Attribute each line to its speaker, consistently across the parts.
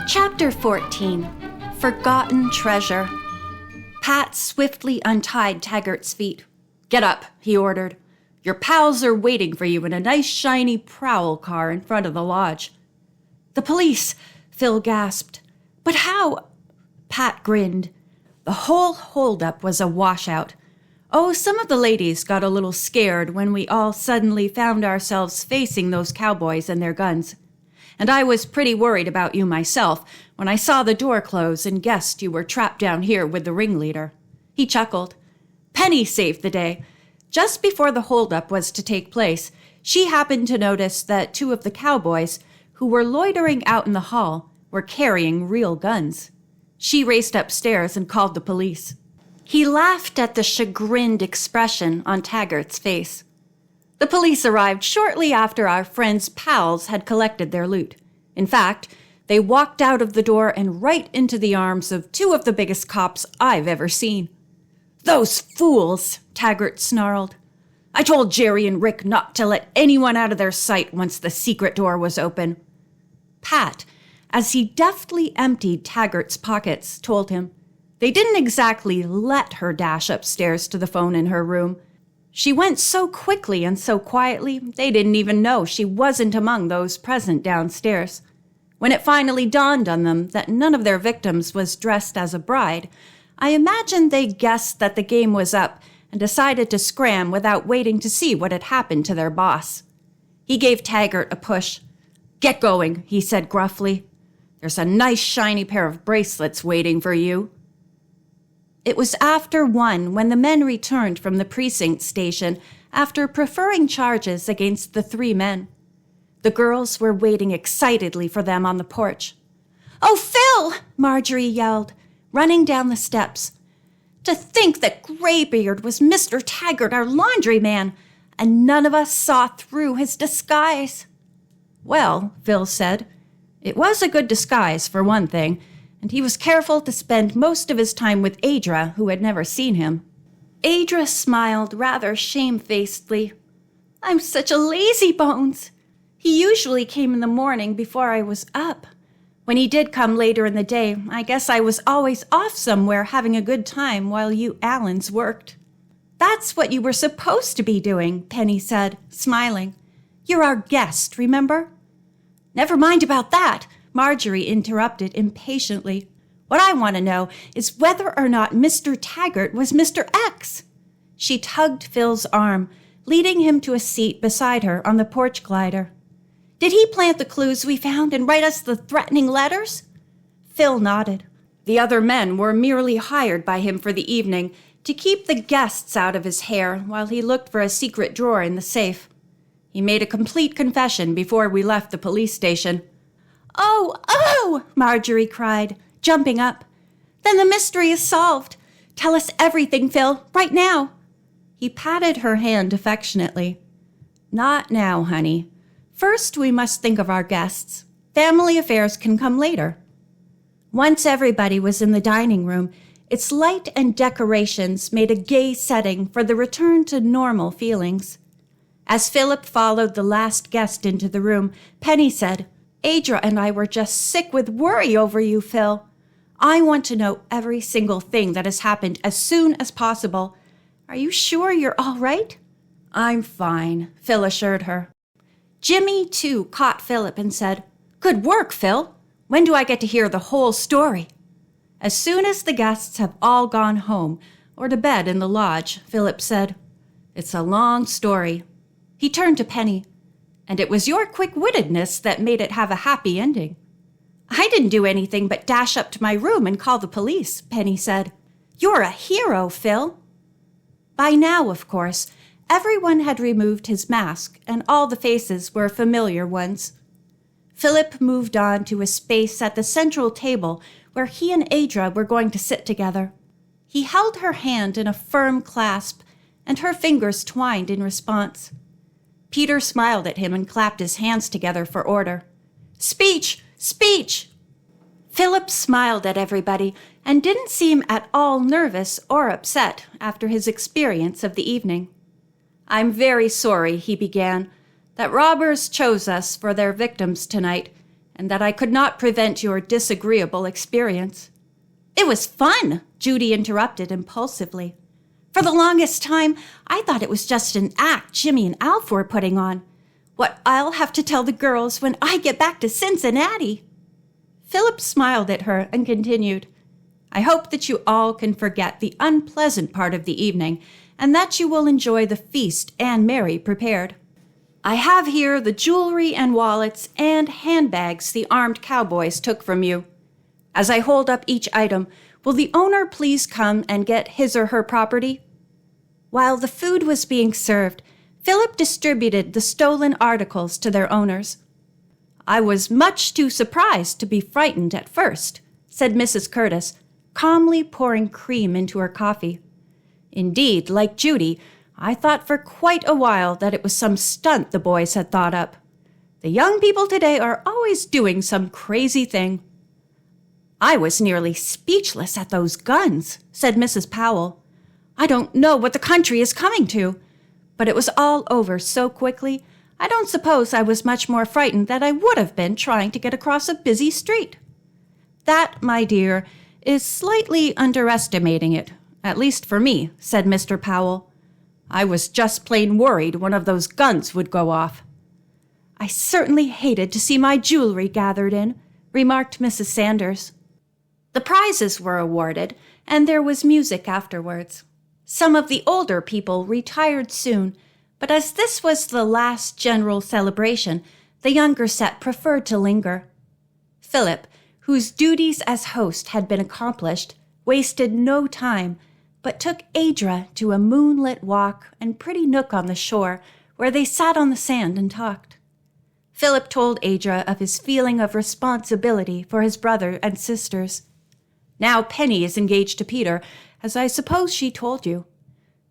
Speaker 1: Chapter 14. Forgotten Treasure. Pat swiftly untied Taggert's feet. "Get up," he ordered. "Your pals are waiting for you in a nice shiny prowl car in front of the lodge." "The police," Phil gasped. "But how?" Pat grinned. The whole holdup was a washout. Oh, some of the ladies got a little scared when we all suddenly found ourselves facing those cowboys and their guns. And I was pretty worried about you myself when I saw the door close and guessed you were trapped down here with the ringleader." He chuckled. "Penny saved the day. Just before the holdup was to take place, she happened to notice that two of the cowboys, who were loitering out in the hall, were carrying real guns. She raced upstairs and called the police." He laughed at the chagrined expression on Taggert's face. "The police arrived shortly after our friends' pals had collected their loot. In fact, they walked out of the door and right into the arms of two of the biggest cops I've ever seen." "Those fools!" Taggert snarled. "I told Jerry and Rick not to let anyone out of their sight once the secret door was open." Pat, as he deftly emptied Taggert's pockets, told him, "They didn't exactly let her dash upstairs to the phone in her room. She went so quickly and so quietly, they didn't even know she wasn't among those present downstairs. When it finally dawned on them that none of their victims was dressed as a bride, I imagine they guessed that the game was up and decided to scram without waiting to see what had happened to their boss." He gave Taggert a push. "Get going," he said gruffly. "There's a nice shiny pair of bracelets waiting for you." It was after 1 when the men returned from the precinct station after preferring charges against the 3 men. The girls were waiting excitedly for them on the porch. "Oh, Phil!" Marjorie yelled, running down the steps. "To think that Graybeard was Mr. Taggert, our laundryman, and none of us saw through his disguise." "Well," Phil said, "it was a good disguise for one thing, and he was careful to spend most of his time with Adra, who had never seen him." Adra smiled rather shamefacedly. "I'm such a lazy bones. He usually came in the morning before I was up. When he did come later in the day, I guess I was always off somewhere having a good time while you Allens worked." "That's what you were supposed to be doing," Penny said, smiling. "You're our guest, remember?" "Never mind about that," Marjorie interrupted impatiently. "What I want to know is whether or not Mr. Taggert was Mr. X." She tugged Phil's arm, leading him to a seat beside her on the porch glider. "Did he plant the clues we found and write us the threatening letters?" Phil nodded. "The other men were merely hired by him for the evening to keep the guests out of his hair while he looked for a secret drawer in the safe. He made a complete confession before we left the police station." Oh, Marjorie cried, jumping up. "Then the mystery is solved. Tell us everything, Phil, right now." He patted her hand affectionately. "Not now, honey. First, we must think of our guests. Family affairs can come later." Once everybody was in the dining room, its light and decorations made a gay setting for the return to normal feelings. As Philip followed the last guest into the room, Penny said, "Adra and I were just sick with worry over you, Phil. I want to know every single thing that has happened as soon as possible. Are you sure you're all right?" "I'm fine," Phil assured her. Jimmy, too, caught Philip and said, "Good work, Phil. When do I get to hear the whole story?" "As soon as the guests have all gone home or to bed in the lodge," Philip said. "It's a long story." He turned to Penny. "And it was your quick-wittedness that made it have a happy ending." "I didn't do anything but dash up to my room and call the police," Penny said. "You're a hero, Phil." By now, of course, everyone had removed his mask, and all the faces were familiar ones. Philip moved on to a space at the central table where he and Adra were going to sit together. He held her hand in a firm clasp, and her fingers twined in response. Peter smiled at him and clapped his hands together for order. "Speech! Speech!" Philip smiled at everybody and didn't seem at all nervous or upset after his experience of the evening. "I'm very sorry," he began, "that robbers chose us for their victims tonight, and that I could not prevent your disagreeable experience." "It was fun," Judy interrupted impulsively. "For the longest time, I thought it was just an act Jimmy and Alf were putting on. What I'll have to tell the girls when I get back to Cincinnati." Philip smiled at her and continued, "I hope that you all can forget the unpleasant part of the evening and that you will enjoy the feast Aunt Mary prepared. I have here the jewelry and wallets and handbags the armed cowboys took from you. As I hold up each item, will the owner please come and get his or her property?" While the food was being served, Philip distributed the stolen articles to their owners. "I was much too surprised to be frightened at first," said Mrs. Curtis, calmly pouring cream into her coffee. "Indeed, like Judy, I thought for quite a while that it was some stunt the boys had thought up. The young people today are always doing some crazy thing." "I was nearly speechless at those guns," said Mrs. Powell. "I don't know what the country is coming to. But it was all over so quickly, I don't suppose I was much more frightened than I would have been trying to get across a busy street." "That, my dear, is slightly underestimating it, at least for me," said Mr. Powell. "I was just plain worried one of those guns would go off." "I certainly hated to see my jewelry gathered in," remarked Mrs. Sanders. The prizes were awarded, and there was music afterwards. Some of the older people retired soon, but as this was the last general celebration, the younger set preferred to linger. Philip, whose duties as host had been accomplished, wasted no time, but took Adra to a moonlit walk and pretty nook on the shore, where they sat on the sand and talked. Philip told Adra of his feeling of responsibility for his brother and sisters. "Now Penny is engaged to Peter, as I suppose she told you.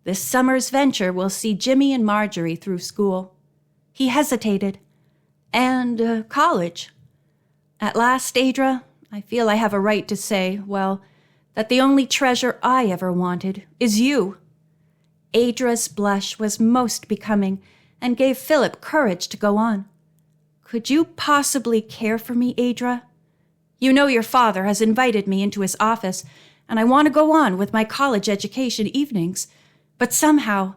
Speaker 1: This summer's venture will see Jimmy and Marjorie through school." He hesitated. "And college. At last, Adra, I feel I have a right to say, well, that the only treasure I ever wanted is you." Adra's blush was most becoming and gave Philip courage to go on. "Could you possibly care for me, Adra? You know your father has invited me into his office, and I want to go on with my college education evenings. But somehow,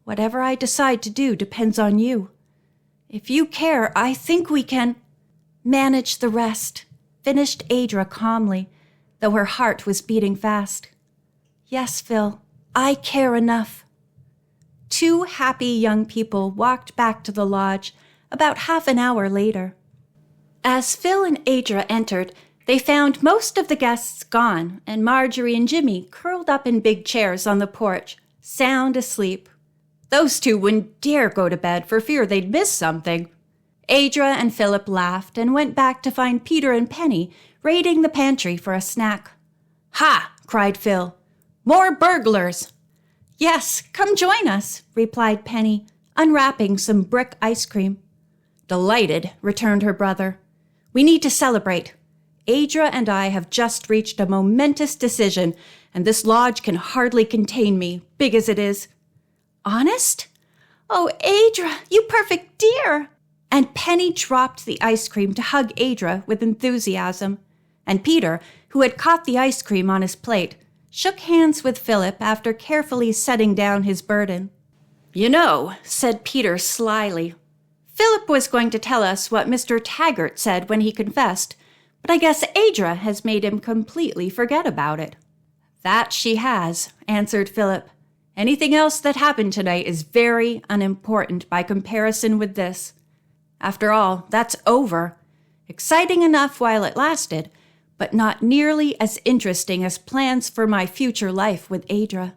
Speaker 1: whatever I decide to do depends on you. If you care, I think we can—" "Manage the rest," finished Adra calmly, though her heart was beating fast. "Yes, Phil, I care enough." Two happy young people walked back to the lodge about half an hour later. As Phil and Adra entered, they found most of the guests gone and Marjorie and Jimmy curled up in big chairs on the porch, sound asleep. Those two wouldn't dare go to bed for fear they'd miss something. Adra and Philip laughed and went back to find Peter and Penny raiding the pantry for a snack. "Ha!" cried Phil. "More burglars!" "Yes, come join us," replied Penny, unwrapping some brick ice cream. "Delighted," returned her brother. "We need to celebrate. Adra and I have just reached a momentous decision, and this lodge can hardly contain me, big as it is." "Honest? Oh, Adra, you perfect dear!" And Penny dropped the ice cream to hug Adra with enthusiasm. And Peter, who had caught the ice cream on his plate, shook hands with Philip after carefully setting down his burden. "You know," said Peter slyly, "Philip was going to tell us what Mr. Taggert said when he confessed, but I guess Adra has made him completely forget about it." "That she has," answered Philip. "Anything else that happened tonight is very unimportant by comparison with this. After all, that's over. Exciting enough while it lasted, but not nearly as interesting as plans for my future life with Adra."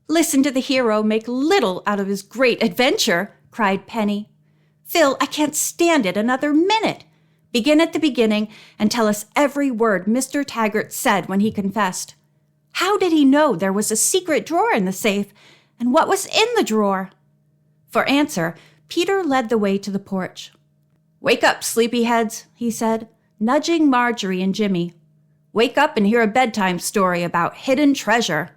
Speaker 1: "Listen to the hero make little out of his great adventure," cried Penny. "Phil, I can't stand it another minute. Begin at the beginning and tell us every word Mr. Taggert said when he confessed. How did he know there was a secret drawer in the safe, and what was in the drawer?" For answer, Peter led the way to the porch. "Wake up, sleepyheads," he said, nudging Marjorie and Jimmy. "Wake up and hear a bedtime story about hidden treasure."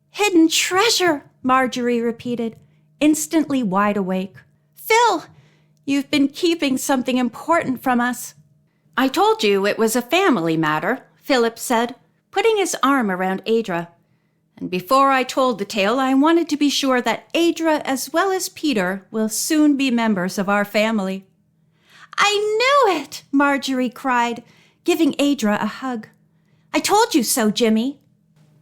Speaker 1: "Hidden treasure," Marjorie repeated, instantly wide awake. "Phil, you've been keeping something important from us." I told you it was a family matter, Philip said, putting his arm around Adra. And before I told the tale, I wanted to be sure that Adra as well as Peter will soon be members of our family. I knew it, Marjorie cried, giving Adra a hug. I told you so, Jimmy.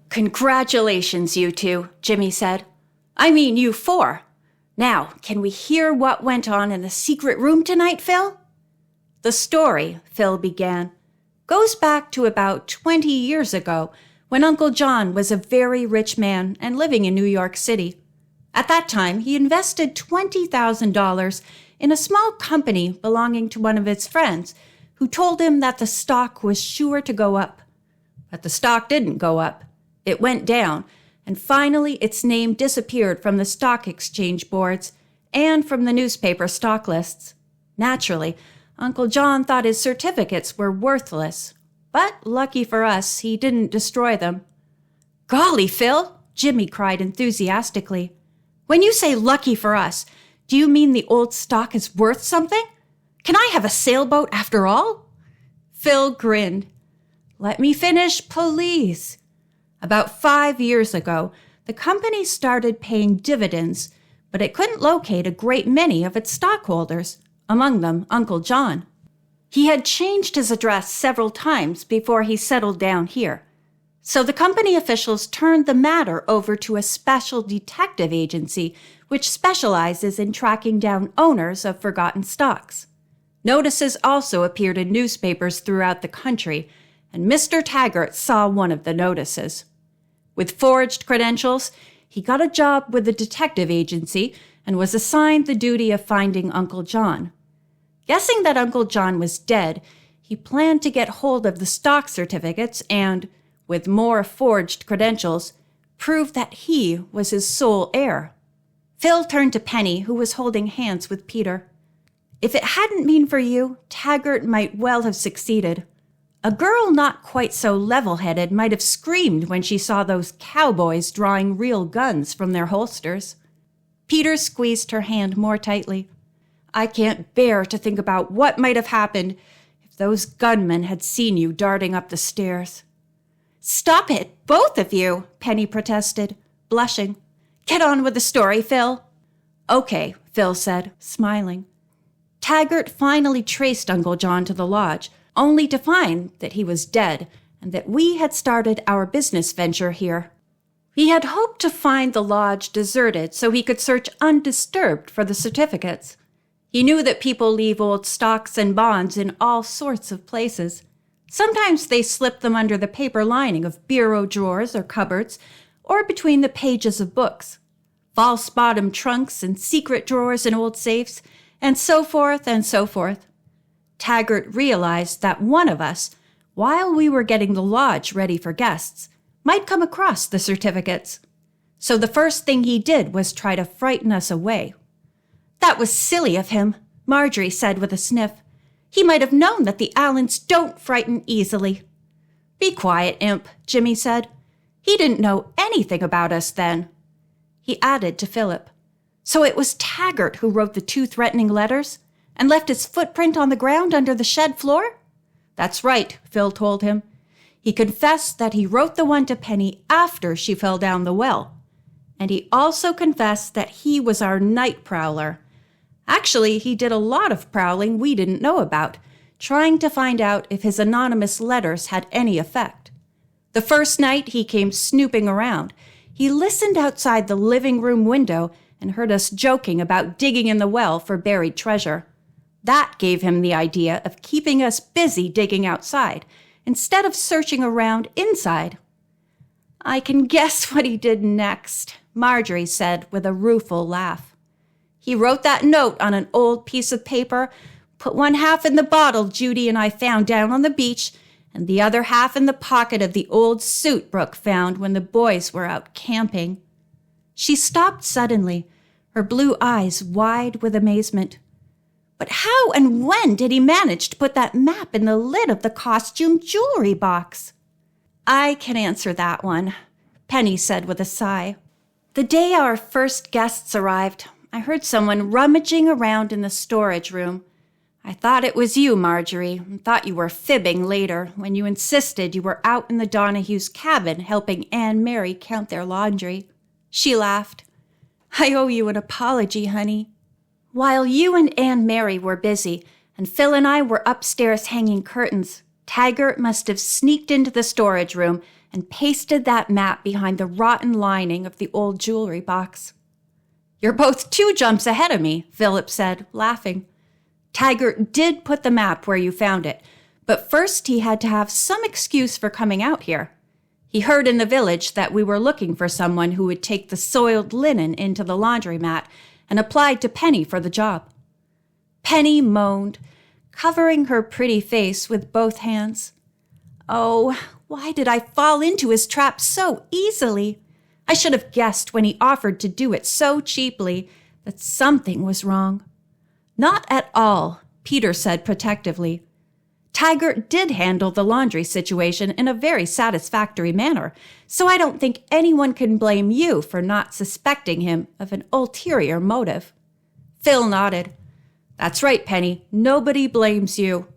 Speaker 1: Congratulations, you two, Jimmy said. I mean, you four. Now, can we hear what went on in the secret room tonight, Phil? The story, Phil began, goes back to about 20 years ago when Uncle John was a very rich man and living in New York City. At that time, he invested $20,000 in a small company belonging to one of his friends who told him that the stock was sure to go up. But the stock didn't go up. It went down, and finally its name disappeared from the stock exchange boards and from the newspaper stock lists. Naturally, Uncle John thought his certificates were worthless, but lucky for us, he didn't destroy them. Golly, Phil, Jimmy cried enthusiastically. When you say lucky for us, do you mean the old stock is worth something? Can I have a sailboat after all? Phil grinned. Let me finish, please. About 5 years ago, the company started paying dividends, but it couldn't locate a great many of its stockholders, among them Uncle John. He had changed his address several times before he settled down here, so the company officials turned the matter over to a special detective agency which specializes in tracking down owners of forgotten stocks. Notices also appeared in newspapers throughout the country, and Mr. Taggert saw one of the notices. With forged credentials, he got a job with the detective agency and was assigned the duty of finding Uncle John. Guessing that Uncle John was dead, he planned to get hold of the stock certificates and, with more forged credentials, prove that he was his sole heir. Phil turned to Penny, who was holding hands with Peter. If it hadn't been for you, Taggert might well have succeeded. A girl not quite so level-headed might have screamed when she saw those cowboys drawing real guns from their holsters. Peter squeezed her hand more tightly. I can't bear to think about what might have happened if those gunmen had seen you darting up the stairs. Stop it, both of you, Penny protested, blushing. Get on with the story, Phil. Okay, Phil said, smiling. Taggert finally traced Uncle John to the lodge, only to find that he was dead and that we had started our business venture here. He had hoped to find the lodge deserted so he could search undisturbed for the certificates. He knew that people leave old stocks and bonds in all sorts of places. Sometimes they slip them under the paper lining of bureau drawers or cupboards, or between the pages of books, false bottom trunks and secret drawers in old safes, and so forth and so forth. Taggert realized that one of us, while we were getting the lodge ready for guests, might come across the certificates. So the first thing he did was try to frighten us away. That was silly of him, Marjorie said with a sniff. He might have known that the Allens don't frighten easily. Be quiet, imp, Jimmy said. He didn't know anything about us then. He added to Philip. So it was Taggert who wrote the 2 threatening letters and left his footprint on the ground under the shed floor? That's right, Phil told him. He confessed that he wrote the one to Penny after she fell down the well. And he also confessed that he was our night prowler. Actually, he did a lot of prowling we didn't know about, trying to find out if his anonymous letters had any effect. The first night he came snooping around, he listened outside the living room window and heard us joking about digging in the well for buried treasure. That gave him the idea of keeping us busy digging outside, instead of searching around inside. I can guess what he did next, Marjorie said with a rueful laugh. He wrote that note on an old piece of paper, put one half in the bottle Judy and I found down on the beach, and the other half in the pocket of the old suit Brooke found when the boys were out camping. She stopped suddenly, her blue eyes wide with amazement. But how and when did he manage to put that map in the lid of the costume jewelry box? I can answer that one, Penny said with a sigh. The day our first guests arrived, I heard someone rummaging around in the storage room. I thought it was you, Marjorie, and thought you were fibbing later when you insisted you were out in the Donahue's cabin helping Anne Mary count their laundry. She laughed. I owe you an apology, honey. While you and Anne Mary were busy, and Phil and I were upstairs hanging curtains, Taggert must have sneaked into the storage room and pasted that map behind the rotten lining of the old jewelry box. You're both 2 jumps ahead of me, Philip said, laughing. Taggert did put the map where you found it, but first he had to have some excuse for coming out here. He heard in the village that we were looking for someone who would take the soiled linen into the laundromat and applied to Penny for the job. Penny moaned, covering her pretty face with both hands. Oh, why did I fall into his trap so easily? I should have guessed when he offered to do it so cheaply that something was wrong. Not at all, Peter said protectively. Taggert did handle the laundry situation in a very satisfactory manner, so I don't think anyone can blame you for not suspecting him of an ulterior motive. Phil nodded. That's right, Penny. Nobody blames you.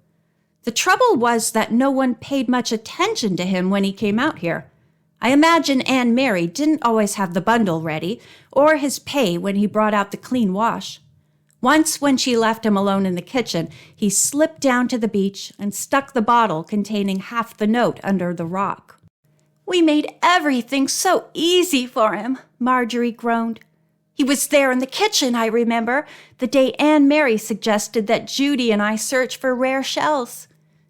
Speaker 1: The trouble was that no one paid much attention to him when he came out here. I imagine Anne Mary didn't always have the bundle ready, or his pay when he brought out the clean wash. Once, when she left him alone in the kitchen, he slipped down to the beach and stuck the bottle containing half the note under the rock. We made everything so easy for him, Marjorie groaned. He was there in the kitchen, I remember, the day Anne Mary suggested that Judy and I search for rare shells.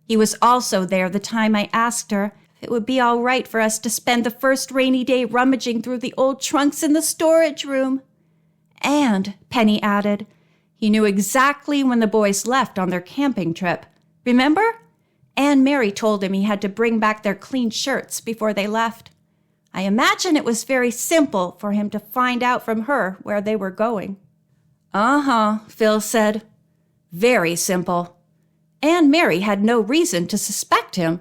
Speaker 1: He was also there the time I asked her if it would be all right for us to spend the first rainy day rummaging through the old trunks in the storage room. And, Penny added, he knew exactly when the boys left on their camping trip. Remember? Anne Mary told him he had to bring back their clean shirts before they left. I imagine it was very simple for him to find out from her where they were going. Uh-huh, Phil said. Very simple. Anne Mary had no reason to suspect him.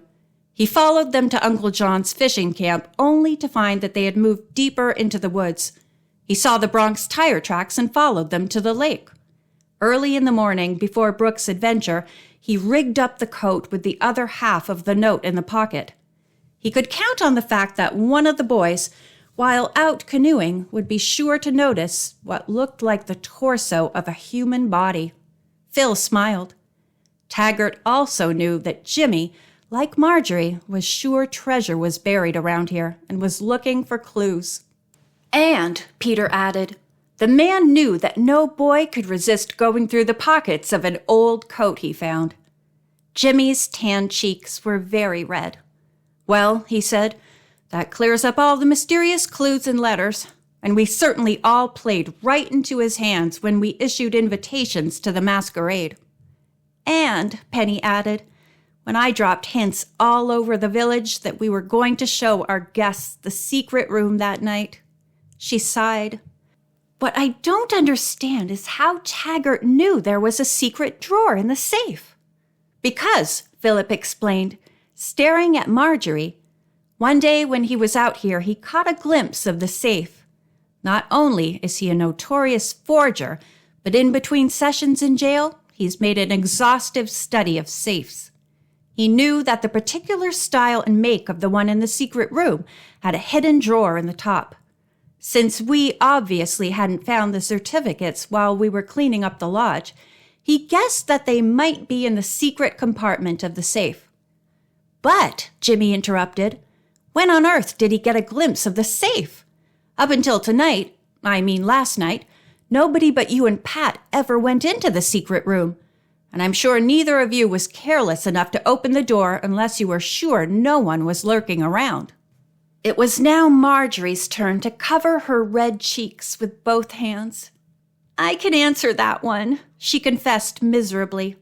Speaker 1: He followed them to Uncle John's fishing camp only to find that they had moved deeper into the woods. He saw the Bronx tire tracks and followed them to the lake. Early in the morning, before Brooks' adventure, he rigged up the coat with the other half of the note in the pocket. He could count on the fact that one of the boys, while out canoeing, would be sure to notice what looked like the torso of a human body. Phil smiled. Taggert also knew that Jimmy, like Marjorie, was sure treasure was buried around here and was looking for clues. And, Peter added, the man knew that no boy could resist going through the pockets of an old coat he found. Jimmy's tanned cheeks were very red. Well, he said, that clears up all the mysterious clues and letters, and we certainly all played right into his hands when we issued invitations to the masquerade. And, Penny added, when I dropped hints all over the village that we were going to show our guests the secret room that night. She sighed. What I don't understand is how Taggert knew there was a secret drawer in the safe. Because, Philip explained, staring at Marjorie, one day when he was out here, he caught a glimpse of the safe. Not only is he a notorious forger, but in between sessions in jail, he's made an exhaustive study of safes. He knew that the particular style and make of the one in the secret room had a hidden drawer in the top. Since we obviously hadn't found the certificates while we were cleaning up the lodge, he guessed that they might be in the secret compartment of the safe. But, Jimmy interrupted, when on earth did he get a glimpse of the safe? Up until tonight, last night, nobody but you and Pat ever went into the secret room, and I'm sure neither of you was careless enough to open the door unless you were sure no one was lurking around. It was now Marjorie's turn to cover her red cheeks with both hands. I can answer that one, she confessed miserably.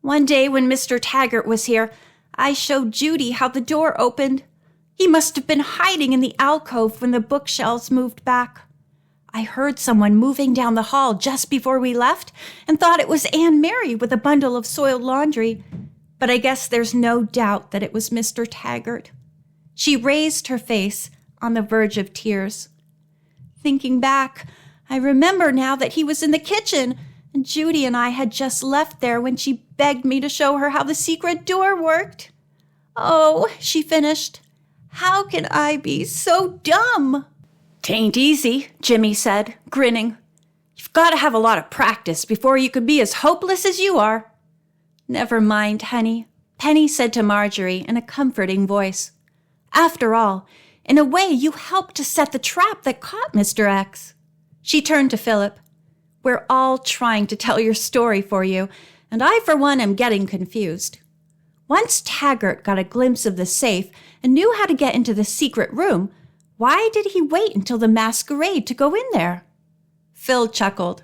Speaker 1: One day when Mr. Taggert was here, I showed Judy how the door opened. He must have been hiding in the alcove when the bookshelves moved back. I heard someone moving down the hall just before we left and thought it was Anne Mary with a bundle of soiled laundry, but I guess there's no doubt that it was Mr. Taggert. She raised her face on the verge of tears. Thinking back, I remember now that he was in the kitchen and Judy and I had just left there when she begged me to show her how the secret door worked. Oh, she finished. How can I be so dumb? "'Tain't easy," Jimmy said, grinning. "You've got to have a lot of practice before you can be as hopeless as you are." "Never mind, honey," Penny said to Marjorie in a comforting voice. "After all, in a way you helped to set the trap that caught Mr. X." She turned to Philip. "We're all trying to tell your story for you, and I, for one, am getting confused. Once Taggert got a glimpse of the safe and knew how to get into the secret room, why did he wait until the masquerade to go in there?" Phil chuckled.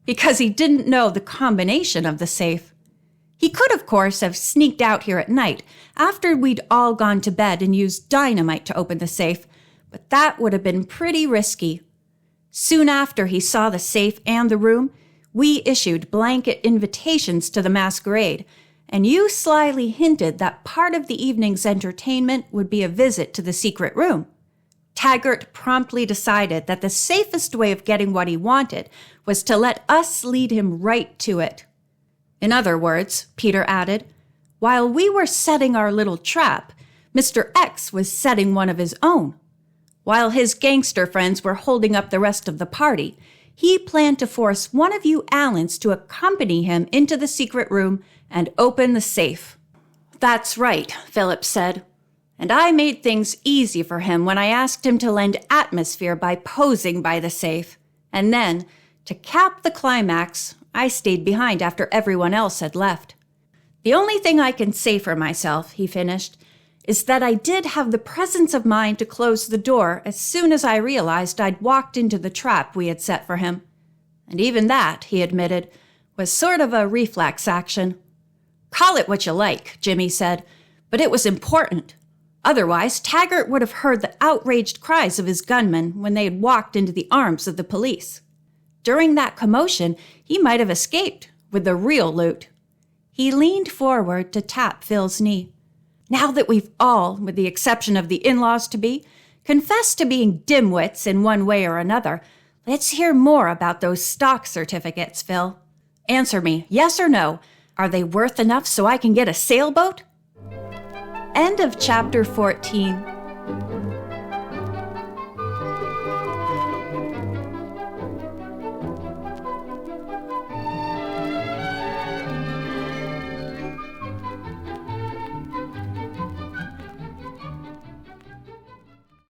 Speaker 1: "Because he didn't know the combination of the safe. He could, of course, have sneaked out here at night after we'd all gone to bed and used dynamite to open the safe, but that would have been pretty risky. Soon after he saw the safe and the room, we issued blanket invitations to the masquerade, and you slyly hinted that part of the evening's entertainment would be a visit to the secret room. Taggert promptly decided that the safest way of getting what he wanted was to let us lead him right to it. In other words," Peter added, "while we were setting our little trap, Mr. X was setting one of his own. While his gangster friends were holding up the rest of the party, he planned to force one of you Allens to accompany him into the secret room and open the safe." "That's right," Philip said. "And I made things easy for him when I asked him to lend atmosphere by posing by the safe. And then, to cap the climax, I stayed behind after everyone else had left. The only thing I can say for myself," he finished, "is that I did have the presence of mind to close the door as soon as I realized I'd walked into the trap we had set for him. And even that," he admitted, "was sort of a reflex action." "Call it what you like," Jimmy said, "but it was important. Otherwise, Taggert would have heard the outraged cries of his gunmen when they had walked into the arms of the police. During that commotion, he might have escaped with the real loot." He leaned forward to tap Phil's knee. "Now that we've all, with the exception of the in-laws-to-be, confessed to being dimwits in one way or another, let's hear more about those stock certificates, Phil. Answer me, yes or no. Are they worth enough so I can get a sailboat?" End of chapter 14.